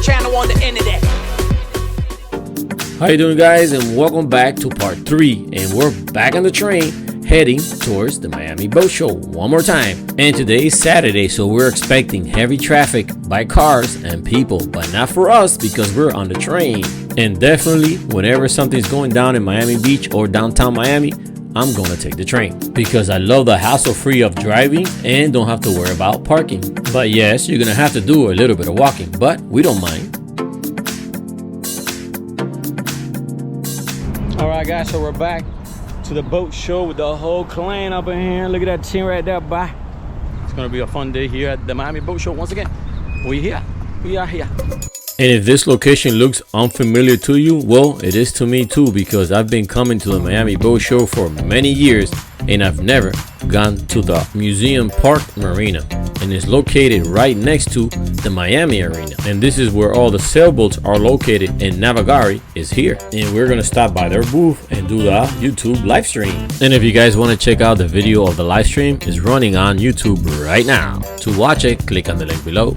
Channel on the internet. How you doing, guys, and welcome back to part 3, and we're back on the train heading towards the Miami Boat Show one more time. And today is Saturday, so we're expecting heavy traffic by cars and people, but not for us because we're on the train. And definitely whenever something's going down in Miami Beach or downtown Miami, I'm gonna take the train because I love the hassle-free of driving and don't have to worry about parking. But yes, you're gonna have to do a little bit of walking, but we don't mind. All right, guys, so we're back to the boat show with the whole clan up in here. Look at that team right there. Bye. It's gonna be a fun day here at the Miami Boat Show once again. We are here. And if this location looks unfamiliar to you, well, it is to me too, because I've been coming to the Miami Boat Show for many years and I've never gone to the Museum Park Marina, and it's located right next to the Miami Arena. And this is where all the sailboats are located, and Navigari is here. And we're gonna stop by their booth and do the YouTube live stream. And if you guys want to check out the video of the live stream, it's running on YouTube right now. To watch it, click on the link below.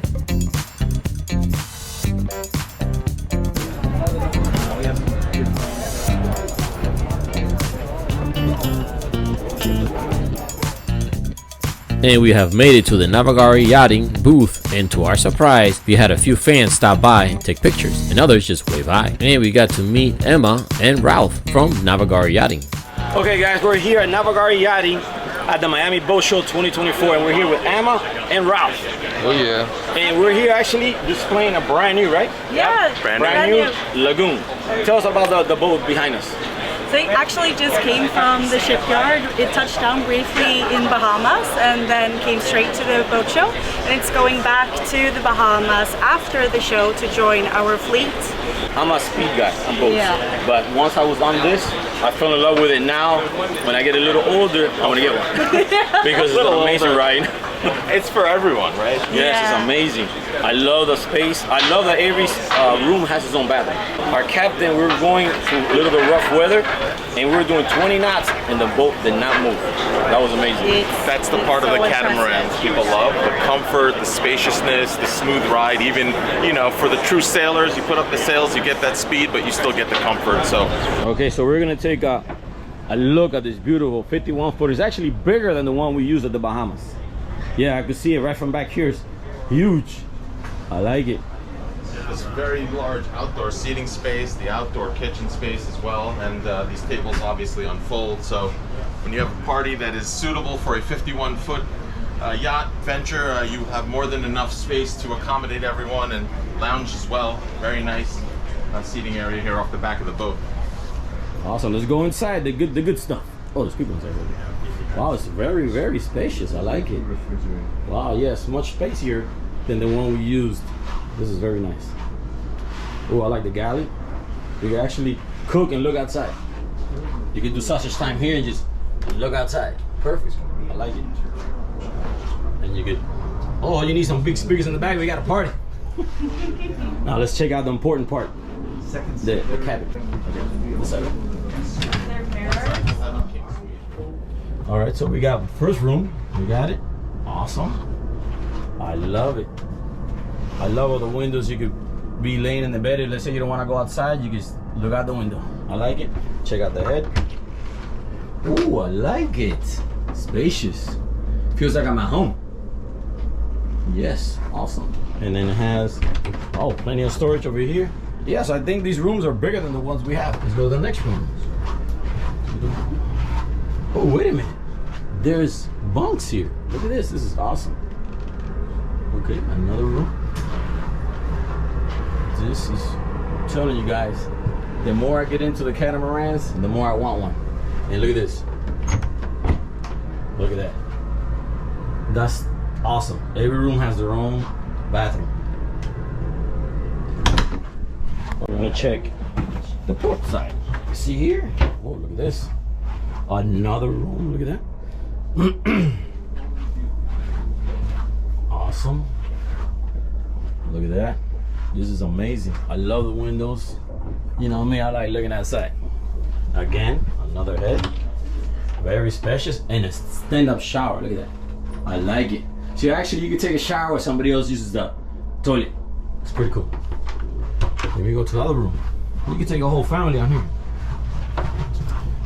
And we have made it to the Navigari Yachting booth, and to our surprise, we had a few fans stop by and take pictures, and others just wave hi. And we got to meet Emma and Ralph from Navigari Yachting. Okay, guys, we're here at Navigari Yachting at the Miami Boat Show 2024, and we're here with Emma and Ralph. Oh yeah. And we're here actually displaying a brand new, right? Yeah, brand new Lagoon. Tell us about the boat behind us. So it actually just came from the shipyard. It touched down briefly in Bahamas and then came straight to the boat show. And it's going back to the Bahamas after the show to join our fleet. I'm a speed guy on boats, yeah. But once I was on this, I fell in love with it. Now, when I get a little older, I want to get one because it's an amazing ride. It's for everyone, right? Yes, yeah. It's amazing. I love the space. I love that every room has its own bathroom. Our captain, we were going through a little bit of rough weather, and we were doing 20 knots, and the boat did not move. That was amazing. That's the part of the catamarans people love. The comfort, the spaciousness, the smooth ride. Even, you know, for the true sailors, you put up the sails, you get that speed, but you still get the comfort. So okay, so we're gonna take a look at this beautiful 51 foot. It's actually bigger than the one we used at the Bahamas. Yeah, I can see it right from back here. It's huge. I like it. This very large outdoor seating space, the outdoor kitchen space as well, and these tables obviously unfold. So when you have a party that is suitable for a 51-foot yacht venture, you have more than enough space to accommodate everyone, and lounge as well. Very nice seating area here off the back of the boat. Awesome. Let's go inside. The good stuff. Oh, there's people inside. Wow, it's very, very spacious. I like it. Wow, yes, much spacier than the one we used. This is very nice. Oh, I like the galley. You can actually cook and look outside. You can do sausage time here and just look outside. Perfect. I like it. And you could, oh, you need some big speakers in the back. We got a party. Now let's check out the important part. The cabin. Okay. All right, so we got the first room. We got it. Awesome. I love it. I love all the windows. You could be laying in the bed. Let's say you don't want to go outside, you just look out the window. I like it. Check out the head. Ooh, I like it. Spacious. Feels like I'm at home. Yes, awesome. And then it has, oh, plenty of storage over here. Yes, I think these rooms are bigger than the ones we have. Let's go to the next room. Oh, wait a minute. There's bunks here. Look at this. This is awesome. Okay, another room. This is, I'm telling you guys, the more I get into the catamarans, the more I want one. And look at this. Look at that. That's awesome. Every room has their own bathroom. We're gonna check the port side. See here? Oh, look at this. Another room. Look at that. Awesome. Look at that. This is amazing. I love the windows. You know me, I like looking outside. Again, another head. Very spacious. And a stand-up shower. Look at that. I like it. See, actually, you can take a shower where somebody else uses the toilet. It's pretty cool. Let me go to the other room. We can take a whole family on here.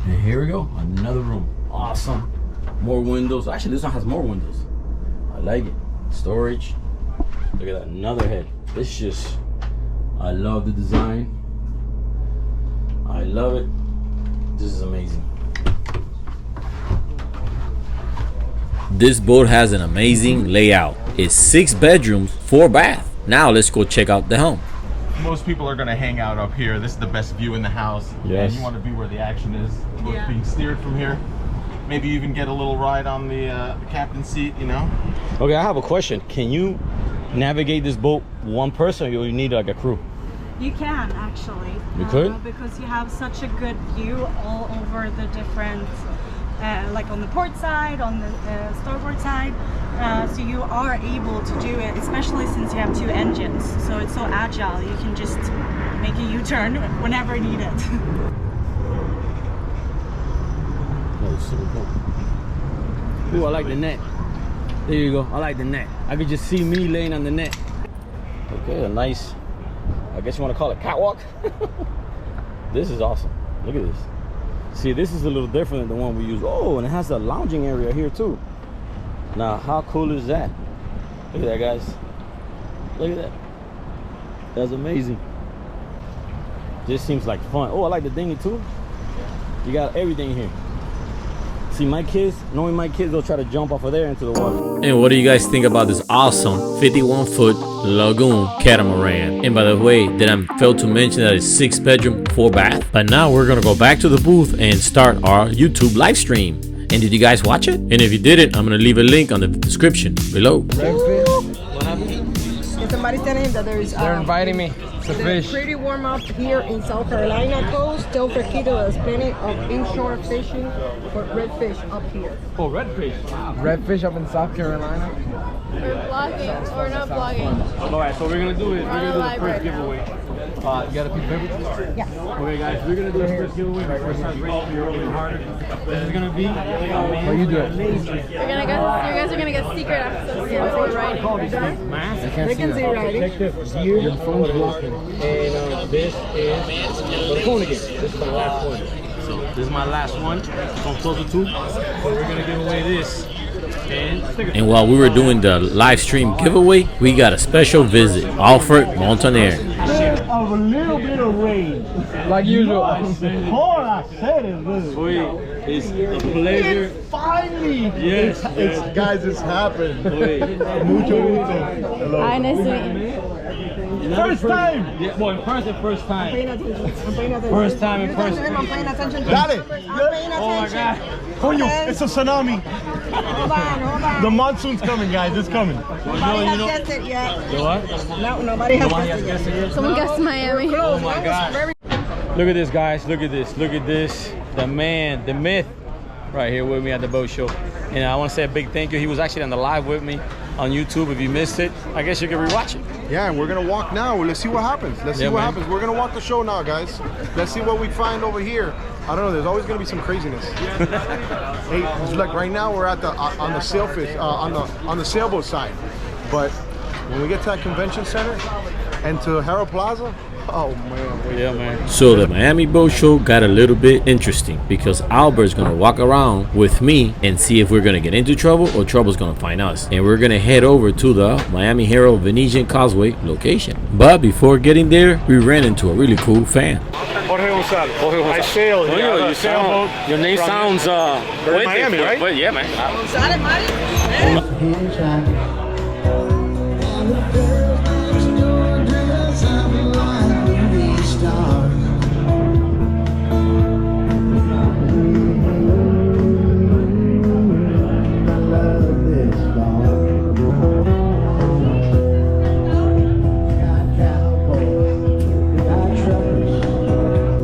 And here we go, another room. Awesome. More windows. Actually, this one has more windows. I like it. Storage. Look at that, another head. This just, I love the design. I love it. This is amazing. This boat has an amazing layout. It's 6 bedrooms, 4 baths. Now let's go check out the home. Most people are going to hang out up here. This is the best view in the house. Yes. And you want to be where the action is. Boat's Yeah. being steered from here. Maybe even get a little ride on the captain's seat, you know? Okay, I have a question. Can you navigate this boat one person, or you need like a crew? You can actually. You could? Because you have such a good view all over the different, like on the port side, on the starboard side. So you are able to do it, especially since you have 2 engines. So it's so agile. You can just make a U-turn whenever needed. Oh, super cool. Ooh, I like the net. There you go. I like the net. I could just see me laying on the net. Okay, a nice, I guess you want to call it catwalk. This is awesome. Look at this. See, this is a little different than the one we use. Oh, and it has a lounging area here too. Now, how cool is that? Look at that, guys. Look at that. That's amazing. This seems like fun. Oh, I like the dinghy too. You got everything here. See, my kids, knowing my kids, they'll try to jump off of there into the water. And what do you guys think about this awesome 51-foot lagoon catamaran? And by the way, did I fail to mention that it's 6 bedroom, 4 bath? But now we're gonna go back to the booth and start our YouTube live stream. And did you guys watch it? And if you didn't, I'm gonna leave a link on the description below. What happened? Somebody's telling him that They're inviting me to fish. pretty warm up here in South Carolina coast. Don't forget there's plenty of inshore fishing for redfish up here. Oh, redfish. Redfish up in South Carolina. We're vlogging, or not vlogging. All right, so we're gonna do is we're gonna do the Live first right now. giveaway. You gotta pick beverages? Yeah. Okay, guys, we're gonna do the first giveaway. The first time race, we're rolling harder. This is gonna be. What you do it? We're gonna get, you guys are gonna get secret access here for writing. Mask. I can't They see can see that. writing. Your phone's blocking. And this is the phone again. This is my last one. So this is my last one. From closer to. We're gonna give away this. And while we were doing the live stream giveaway, we got a special visit. Alfred Montaner. Of a little bit of rain. Like usual. All I said is this. It's a pleasure. Finally! Yes, It's guys, it's happened. Mucho gusto. Hello. Hi, nice to meet you. First time! Yeah, well, in person, first time. Paying attention. I'm paying attention. First time in person. I'm paying attention. Dale. I'm paying Oh my attention. God. Coño, it's a tsunami. Hold on. The monsoon's coming, guys. It's coming. Nobody has guessed it yet. The what? No, nobody has Nobody guessed has it guessed yet. it yet? Someone guessed Miami. Close. Oh my God. Look at this, guys. Look at this. Look at this. The man, the myth, right here with me at the boat show. And I want to say a big thank you. He was actually on the live with me on YouTube. If you missed it, I guess you can rewatch it. Yeah, and we're gonna walk now. Let's see what happens. Let's see Yeah, what man. happens. We're gonna walk the show now, guys. Let's see what we find over here. I don't know. There's always gonna be some craziness. Hey, look, right now we're at the on the sailfish on the sailboat side, but when we get to that convention center and to Harrow Plaza, oh man, Yeah, man. So the Miami Boat Show got a little bit interesting because Albert's gonna walk around with me and see if we're gonna get into trouble or trouble's gonna find us. And we're gonna head over to the Miami Herald Venetian Causeway location. But before getting there, we ran into a really cool fan. Jorge Gonzalez. I sailed. Oh, Yeah, you sound, your name sounds Very Miami, right? But yeah, man.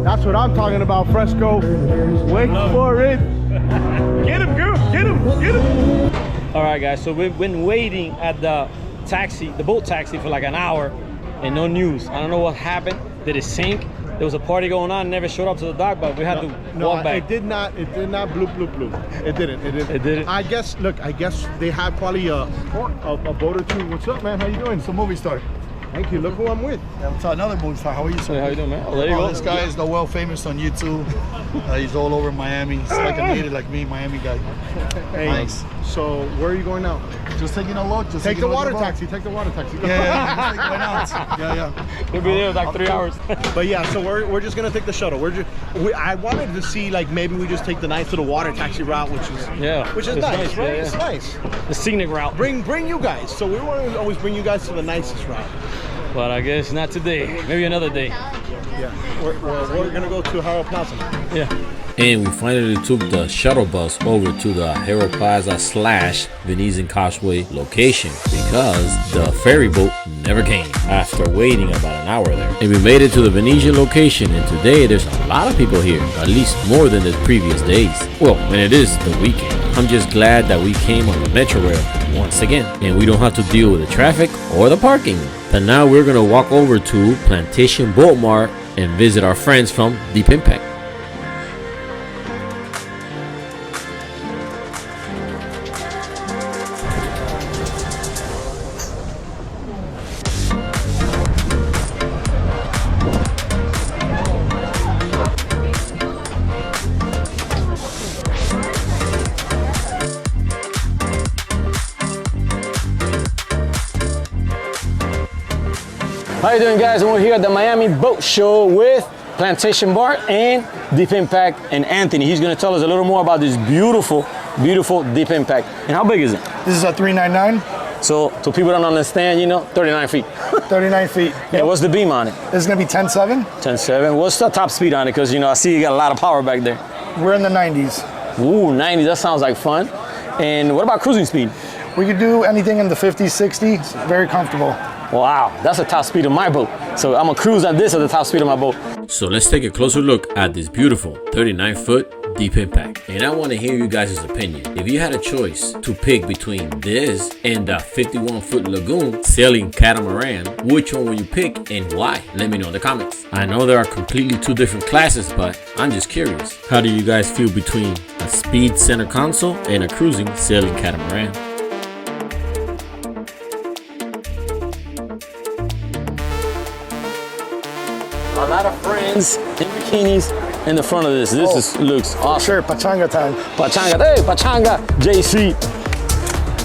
That's what I'm talking about, Fresco. Wait for it. Get him, girl. Get him. Get him. All right, guys. So we've been waiting at the taxi, the boat taxi, for like an hour, and no news. I don't know what happened. Did it sink? There was a party going on. Never showed up to the dock, but we had to walk back. It did not bloop, bloop, bloop. It didn't. It didn't? I guess, look, I guess they had probably a boat or two. What's up, man? How you doing? It's a movie star. Thank you. Look who I'm with. Yeah, what's another movie star? How are you, sir? Hey, how you doing, man? Oh, there you go. This guy is the well famous on YouTube. He's all over Miami. He's like a native, like me, Miami guy. Hey, Nice. So where are you going now? Just taking a look. Just Take taking the a look water at the taxi. Take the water taxi. Yeah, why not? Yeah. We'll be there in like 3 hours. But yeah, so we're just gonna take the shuttle. I wanted to see like maybe we just take the nice little water taxi route, which is It's nice, nice, right? yeah, It's yeah. nice. The scenic route. Bring you guys. So we want to always bring you guys to the nicest route. But I guess not today. Maybe another day. Yeah, we're gonna go to Harold Plaza. Yeah. And we finally took the shuttle bus over to the Harold Plaza / Venetian Causeway location because the ferry boat never came after waiting about an hour there. And we made it to the Venetian location, and today there's a lot of people here, at least more than the previous days. Well, when it is the weekend. I'm just glad that we came on the Metro Rail once again, and we don't have to deal with the traffic or the parking. And now we're gonna walk over to Plantation Boat Mart and visit our friends from Deep Impact. How you doing, guys? And we're here at the Miami Boat Show with Plantation Bar and Deep Impact and Anthony. He's going to tell us a little more about this beautiful, beautiful Deep Impact. And how big is it? This is a 399. So people don't understand, 39 feet. 39 feet. Yeah, what's the beam on it? This is gonna be 10.7. 10.7. What's the top speed on it? Because, I see you got a lot of power back there. We're in the 90s. Ooh, 90. That sounds like fun. And what about cruising speed? We could do anything in the 50s, 60s. Very comfortable. Wow, that's the top speed of my boat. So I'm gonna cruise on this at the top speed of my boat. So let's take a closer look at this beautiful 39-foot Deep Impact. And I want to hear you guys' opinion. If you had a choice to pick between this and the 51-foot Lagoon sailing catamaran, which one would you pick and why? Let me know in the comments. I know there are completely two different classes, but I'm just curious. How do you guys feel between a speed center console and a cruising sailing catamaran? A lot of friends in bikinis in the front of this. This looks awesome. Sure, pachanga time. Pachanga, hey, pachanga, JC.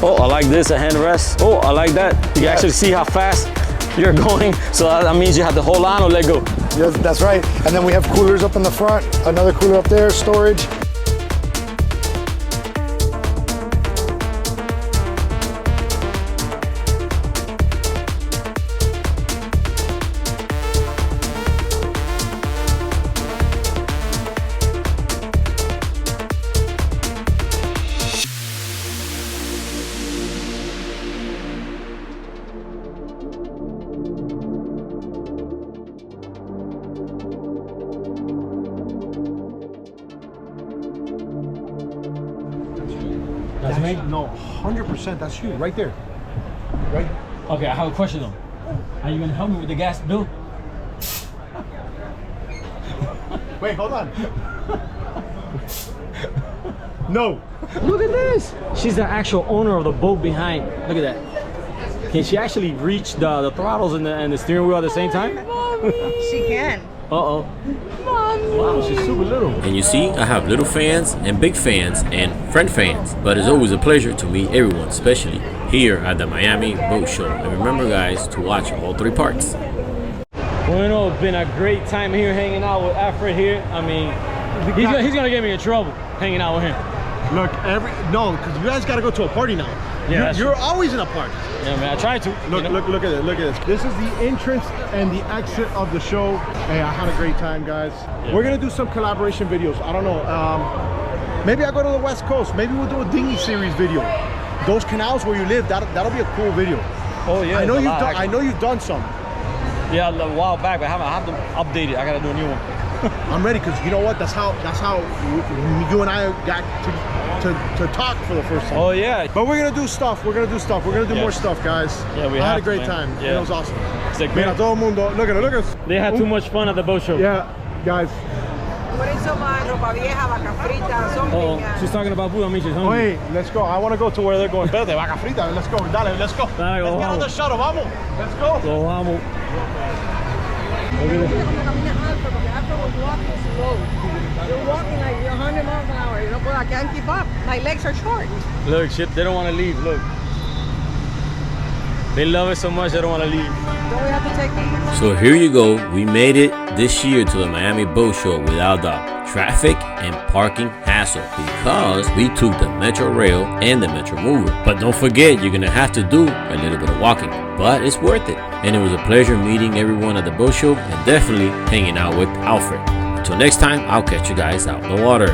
Oh, I like this, a hand rest. Oh, I like that. You can actually see how fast you're going. So that means you have to hold on or let go. Yes, that's right. And then we have coolers up in the front, another cooler up there, storage. That's me? No, 100%. That's you, right there. Right. Okay, I have a question though. Are you gonna help me with the gas bill? Wait, hold on. No. Look at this. She's the actual owner of the boat behind. Look at that. Can she actually reach the throttles and the steering wheel at the same time? She can. Uh-oh. Wow, she's super little. And you see, I have little fans and big fans and friend fans, but it's always a pleasure to meet everyone, especially here at the Miami Boat Show. And remember, guys, to watch all 3 parts. Well, it's been a great time here hanging out with Alfred here. I mean, he's gonna get me in trouble hanging out with him. Look, because you guys got to go to a party now. Yeah, you're always in a party. Yeah, man, I try to. Look at it. Look at this. This is the entrance and the exit of the show. Hey, I had a great time, guys. Yeah. We're gonna do some collaboration videos. I don't know. Maybe I go to the West Coast. Maybe we'll do a dinghy series video. Those canals where you live, that'll be a cool video. Oh yeah. I know you've done some. Yeah, a while back, but I have to update it. I gotta do a new one. I'm ready because you know what? That's how you and I got to talk for the first time. Oh yeah. But we're gonna do stuff. We're gonna do more stuff, guys. Yeah, we I had have a great to, time. Yeah. It was awesome. It's like Mira, todo el mundo. Look at us. They had too much fun at the boat show. Yeah, guys. Por eso va ropa vieja, vaca frita, Oh, sombrilla. she's talking about food. I mean, she's hungry. Wait, let's go. I want to go to where they're going. Espérate, vaca frita. Let's go. Dale, let's go. Dale, Let's get on the vamos. shuttle. Vamos. Let's go. Lo vamos. After was walking slow. You're walking like 100 miles an hour. You know, but I can't keep up. My legs are short. Look, shit, they don't want to leave. Look. They love it so much, they don't want to leave. Don't we have to take them? So here you go, we made it this year to the Miami Boat Show without the traffic and parking hassle because we took the Metro Rail and the Metro Mover. But don't forget, you're gonna have to do a little bit of walking, but it's worth it. And it was a pleasure meeting everyone at the boat show and definitely hanging out with Alfred. Until next time, I'll catch you guys out in the water.